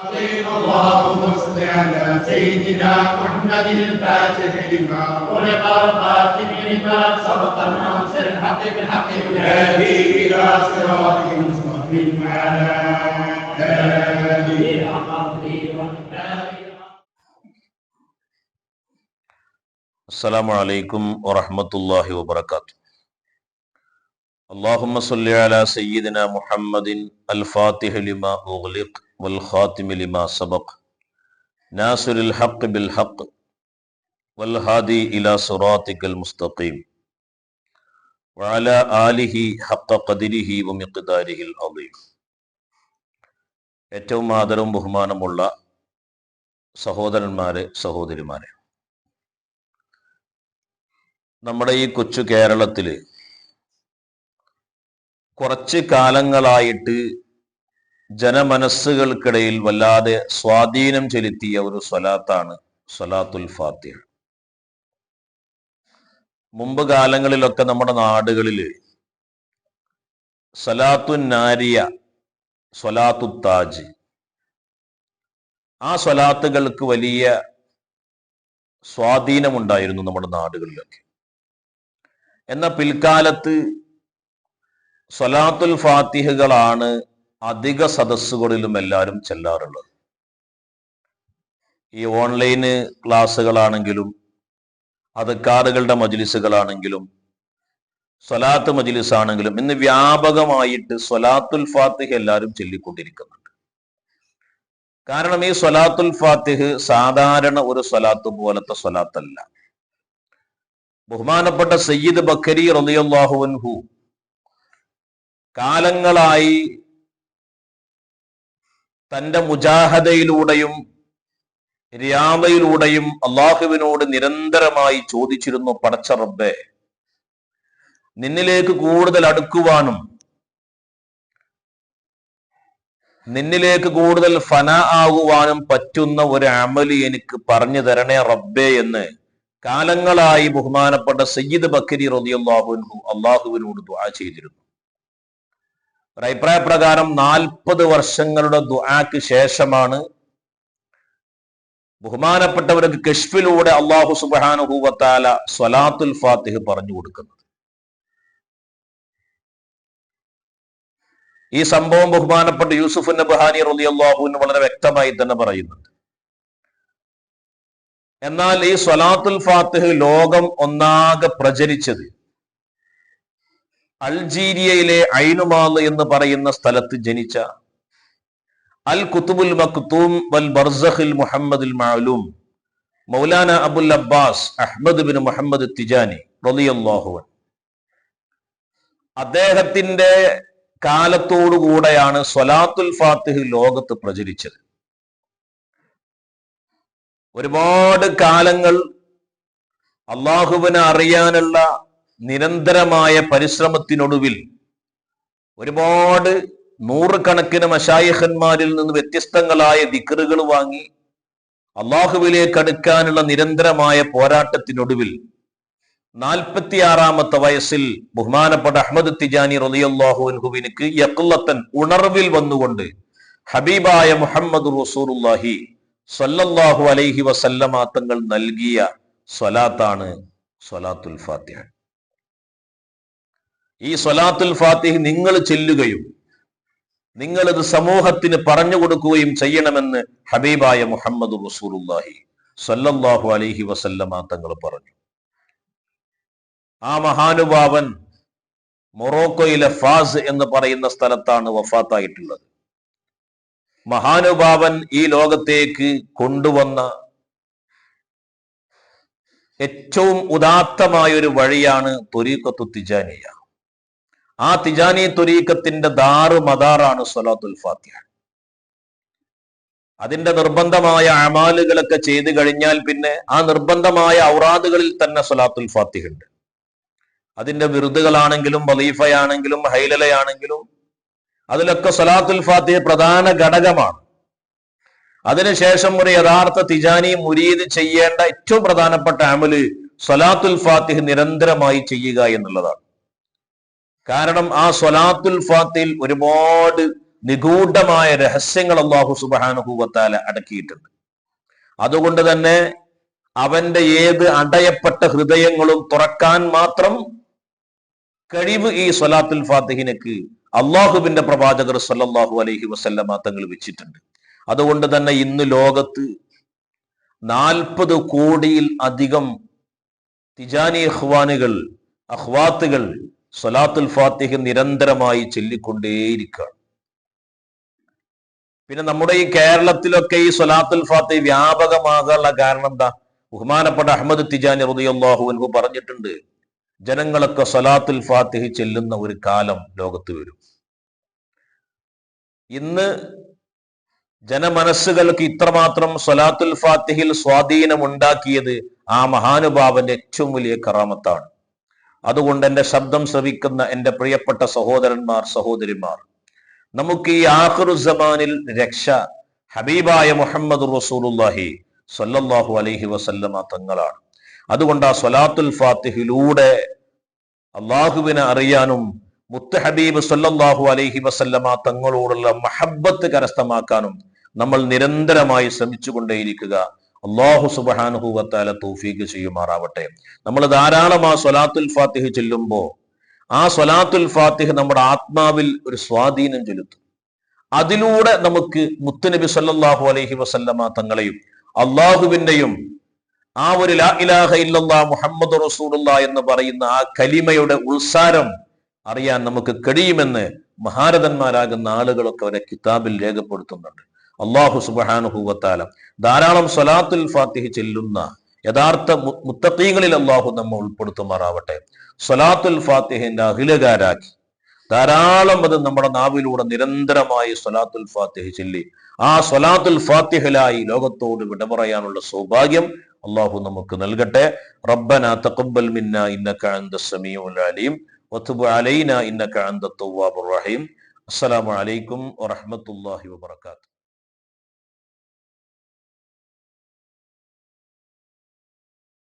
اللهم صل على سيدنا محمد الفاتح لما ولق الخاتم لما سبق الناصر الحق بالحق والهادي الى صراطك المستقيم وعلى اله وصحبه السلام عليكم ورحمة الله وبركاته. اللهم صل على سيدنا محمد الفاتح لما أغلق والخاتم لما سبق ناصر الحق بالحق والهادي إلى صراطك المستقيم وعلى آله حق قدره ومقداره العظيم. ഏറ്റവും ആദരവും ബഹുമാനമുള്ള സഹോദരന്മാരെ, സഹോദരിമാരെ, നമ്മുടെ ഈ കൊച്ചു കേരളത്തിൽ കുറച്ച് കാലങ്ങളായിട്ട് ജനമനസ്സുകൾക്കിടയിൽ വല്ലാതെ സ്വാധീനം ചെലുത്തിയ ഒരു സ്വലാത്താണ് സ്വലാത്തുൽ ഫാത്തിഹ. മുമ്പ് കാലങ്ങളിലൊക്കെ നമ്മുടെ നാടുകളിൽ സ്വലാത്തുൻ നാരിയ, സ്വലാത്തു താജ്, ആ സ്വലാത്തുകൾക്ക് വലിയ സ്വാധീനമുണ്ടായിരുന്നു നമ്മുടെ നാടുകളിലൊക്കെ. എന്നാൽ പിൽക്കാലത്ത് സ്വലാത്തുൽ ഫാത്തിഹകളാണ് അധിക സദസ്സുകളിലും എല്ലാവരും ചെല്ലാറുള്ളത്. ഈ ഓൺലൈന് ക്ലാസ്സുകളാണെങ്കിലും അദ്കാറുകളുടെ മജ്ലിസുകളാണെങ്കിലും സ്വലാത്ത് മജ്ലിസ് ആണെങ്കിലും ഇന്ന് വ്യാപകമായിട്ട് സ്വലാത്തുൽ ഫാത്തിഹ എല്ലാവരും ചൊല്ലിക്കൊണ്ടിരിക്കുന്നുണ്ട്. കാരണം ഈ സ്വലാത്തുൽ ഫാത്തിഹ് സാധാരണ ഒരു സ്വലാത്ത് പോലത്തെ സ്വലാത്തല്ല. ബഹുമാനപ്പെട്ട സയ്യിദ് ബക്കരി റളിയല്ലാഹു അൻഹു കാലങ്ങളായി തന്റെ മുജാഹദയിലൂടെയും റിയാദയിലൂടെയും അള്ളാഹുവിനോട് നിരന്തരമായി ചോദിച്ചിരുന്നു, പടച്ച റബ്ബേ, നിന്നിലേക്ക് കൂടുതൽ അടുക്കുവാനും നിന്നിലേക്ക് കൂടുതൽ ഫനാ ആകുവാനും പറ്റുന്ന ഒരു അമലി എനിക്ക് പറഞ്ഞു തരണേ റബ്ബേ എന്ന് കാലങ്ങളായി ബഹുമാനപ്പെട്ട സയ്യിദ് ബക്കരി റളിയല്ലാഹു അൻഹു അള്ളാഹുവിനോട് ദുആ ചെയ്തിരുന്നു. ഒരു അഭിപ്രായ പ്രകാരം 40 വർഷങ്ങളുടെ ദുആക്ക് ശേഷമാണ് ബഹുമാനപ്പെട്ടവർക്ക് കശ്ഫിലൂടെ അള്ളാഹു സുബ്ഹാനഹു വ തആല സ്വലാത്തുൽ ഫാത്തിഹ പറഞ്ഞു കൊടുക്കുന്നത്. ഈ സംഭവം ബഹുമാനപ്പെട്ട യൂസുഫ് നബ്ഹാനി റളിയല്ലാഹു അൻഹു വളരെ വ്യക്തമായി തന്നെ പറയുന്നുണ്ട്. എന്നാൽ ഈ സ്വലാത്തുൽ ഫാത്തിഹ ലോകം ഒന്നാകെ പ്രചരിച്ചത് അൾജീരിയയിലെ ഐനുമാൽ എന്ന് പറയുന്ന സ്ഥലത്ത് ജനിച്ച അൽ കുത്തുബുൽ മക്തൂം വൽ ബർസഖിൽ മുഹമ്മദുൽ മഅലൂം മൗലാന അബുൽ അബ്ബാസ് അഹ്മദ് ബിൻ മുഹമ്മദ് തിജാനി റളിയല്ലാഹു അൻഹു അദ്ദേഹത്തിന്റെ കാലത്തോടുകൂടെയാണ് സ്വലാത്തുൽ ഫാത്തിഹ ലോകത്ത് പ്രചരിച്ചത്. ഒരുപാട് കാലങ്ങൾ അള്ളാഹുവിനെ അറിയാനുള്ള നിരന്തരമായ പരിശ്രമത്തിനൊടുവിൽ ഒരുപാട് നൂറുകണക്കിന് മശായിഖന്മാരിൽ നിന്ന് വ്യത്യസ്തങ്ങളായ ദിക്റുകൾ വാങ്ങി അള്ളാഹുവിലേക്ക് അടുക്കാനുള്ള നിരന്തരമായ പോരാട്ടത്തിനൊടുവിൽ 46-ാമത്തെ വയസ്സിൽ ബഹുമാനപ്പെട്ട അഹ്മദ് തിജാനി റളിയല്ലാഹു അൻഹുവിനിക്ക് യഖ്ലത്തൻ ഉണർവിൽ വന്നുകൊണ്ട് ഹബീബായ മുഹമ്മദ് റസൂലുള്ളാഹി സ്വല്ലല്ലാഹു അലൈഹി വസല്ലമ തങ്ങൾ നൽകിയ സ്വലാത്താണ് സ്വലാത്തുൽ ഫാത്തിഹ. ഈ സ്വലാത്തുൽ ഫാത്തിഹ നിങ്ങൾ ചെല്ലുകയും നിങ്ങളിത് സമൂഹത്തിന് പറഞ്ഞു കൊടുക്കുകയും ചെയ്യണമെന്ന് ഹബീബായ മുഹമ്മദ് റസൂലുള്ളാഹി സ്വല്ലല്ലാഹു അലൈഹി വസല്ലമ തങ്ങൾ പറഞ്ഞു. ആ മഹാനുഭാവൻ മൊറോക്കോയിലെ ഫാസ് എന്ന് പറയുന്ന സ്ഥലത്താണ് വഫാത്തായിട്ടുള്ളത്. മഹാനുഭാവൻ ഈ ലോകത്തേക്ക് കൊണ്ടുവന്ന ഏറ്റവും ഉദാത്തമായ ഒരു വഴിയാണ് ത്വരീഖത്തു തിജാനിയ. ആ തിജാനി ത്വരീഖത്തിന്റെ ദാറ് മദാറാണ് സ്വലാത്തുൽ ഫാത്തിഹ. അതിന്റെ നിർബന്ധമായ അമാലുകളൊക്കെ ചെയ്തു കഴിഞ്ഞാൽ പിന്നെ ആ നിർബന്ധമായ ഔറാദുകളിൽ തന്നെ സ്വലാത്തുൽ ഫാത്തിഹ ഉണ്ട്. അതിന്റെ വിറുദുകളാണെങ്കിലും വലീഫയാണെങ്കിലും ഹൈലലയാണെങ്കിലും അതിലൊക്കെ സ്വലാത്തുൽ ഫാത്തിഹ പ്രധാന ഘടകമാണ്. അതിനുശേഷം ഒരു യഥാർത്ഥ തിജാനി മുരീദ് ചെയ്യേണ്ട ഏറ്റവും പ്രധാനപ്പെട്ട അമല് സ്വലാത്തുൽ ഫാത്തിഹ നിരന്തരമായി ചെയ്യുക എന്നുള്ളതാണ്. കാരണം ആ സ്വലാത്തുൽ ഫാത്തിഹയിൽ ഒരുപാട് നിഗൂഢമായ രഹസ്യങ്ങൾ അല്ലാഹു സുബ്ഹാനഹു വ തആല അടക്കിയിട്ടുണ്ട്. അതുകൊണ്ട് തന്നെ അവന്റെ ഏത് അടയപ്പെട്ട ഹൃദയങ്ങളും തുറക്കാൻ മാത്രം കഴിവ് ഈ സ്വലാത്തുൽ ഫാത്തിഹിനക്ക് അള്ളാഹുവിന്റെ പ്രവാചകർ സല്ലല്ലാഹു അലൈഹി വസല്ലമ തങ്ങൾ വെച്ചിട്ടുണ്ട്. അതുകൊണ്ട് തന്നെ ഇന്ന് ലോകത്ത് 40 കോടിയിൽ അധികം തിജാനി ഇഖ്വാനുകൾ അഖ്വാത്തുകൾ സ്വലാത്തുൽ ഫാത്തിഹ് നിരന്തരമായി ചൊല്ലിക്കൊണ്ടേയിരിക്കുകയാണ്. പിന്നെ നമ്മുടെ ഈ കേരളത്തിലൊക്കെ ഈ സ്വലാത്തുൽ ഫാത്തിഹ് വ്യാപകമാകാനുള്ള കാരണം എന്താ? ബഹുമാനപ്പെട്ട അഹ്മദ് തിജാനി റളിയല്ലാഹു അൻഹു പറഞ്ഞിട്ടുണ്ട്, ജനങ്ങളൊക്കെ സ്വലാത്തുൽ ഫാത്തിഹ് ചെല്ലുന്ന ഒരു കാലം ലോകത്ത് വരും. ഇന്ന് ജനമനസ്സുകൾക്ക് ഇത്രമാത്രം സ്വലാത്തുൽ ഫാത്തിഹിൽ സ്വാധീനം ഉണ്ടാക്കിയത് ആ മഹാനുഭാവന്റെ ഏറ്റവും വലിയ കറാമത്താണ്. അതുകൊണ്ട് എൻ്റെ ശബ്ദം ശ്രവിക്കുന്ന എൻ്റെ പ്രിയപ്പെട്ട സഹോദരന്മാർ, സഹോദരിമാർ, നമുക്ക് ഈ ആഖിറുസ്സമാനിൽ രക്ഷ ഹബീബായ മുഹമ്മദ് റസൂലുള്ളാഹി സ്വല്ലല്ലാഹു അലൈഹി വസല്ലമ തങ്ങളാണ്. അതുകൊണ്ട് ആ സ്വലാത്തുൽ ഫാത്തിഹിലൂടെ അള്ളാഹുവിനെ അറിയാനും മുത്ത് ഹബീബ് സ്വല്ലല്ലാഹു അലൈഹി വസല്ലമ തങ്ങളോടുള്ള മഹബ്ബത്ത് കരസ്ഥമാക്കാനും നമ്മൾ നിരന്തരമായി ശ്രമിച്ചുകൊണ്ടേയിരിക്കുക. അള്ളാഹു സുബ്ഹാനഹു വ തആല തൗഫീഖ് ചെയ്യുമാറാവട്ടെ. നമ്മൾ ധാരാളം ആ സ്വലാത്തുൽ ഫാത്തിഹ് ചൊല്ലുമ്പോൾ ആ സ്വലാത്തുൽ ഫാത്തിഹ് നമ്മുടെ ആത്മാവിൽ ഒരു സ്വാധീനം ചെലുത്തും. അതിലൂടെ നമുക്ക് മുത്തുനബി സല്ലല്ലാഹു അലൈഹി വസല്ലമ തങ്ങളെയും അള്ളാഹുവിന്റെയും ആ ഒരു ലാ ഇലാഹ ഇല്ലല്ലാഹ് മുഹമ്മദ് റസൂലുള്ളാഹ് എന്ന് പറയുന്ന ആ കലിമയുടെ ഉൾസാരം അറിയാൻ നമുക്ക് കഴിയുമെന്ന് മഹാരഥന്മാരാകുന്ന ആളുകളൊക്കെ അവരെ കിതാബിൽ രേഖപ്പെടുത്തുന്നുണ്ട്. അള്ളാഹു സുബ്ഹാനഹു വ തആല ധാരാളം സ്വലാത്തുൽ ഫാത്തിഹ് ചെല്ലുന്ന യഥാർത്ഥ മുത്തഖീങ്ങളിൽ അള്ളാഹു നമ്മെ ഉൾപ്പെടുത്തുമാറാവട്ടെ. സ്വലാത്തുൽ ഫാത്തിഹിന്റെ അഖിലകാരാക്കി ധാരാളം അത് നമ്മുടെ നാവിലൂടെ നിരന്തരമായി സ്വലാത്തുൽ ഫാത്തിഹ് ചൊല്ലി ആ സ്വലാത്തുൽ ഫാത്തിഹിലായി ലോകത്തോട് വിട പറയാനുള്ള സൗഭാഗ്യം അള്ളാഹു നമുക്ക് നൽകട്ടെ. റബ്ബനാ തഖബ്ബൽ മിന്നാ ഇന്നക അൻതസ് സമീഉൽ അലീം വതുബ് അലൈനാ ഇന്നക അൻതത് തവ്വാബുർ റഹീം. അസ്സലാമു അലൈക്കും വറഹ്മത്തുള്ളാഹി വബറകാതുഹു.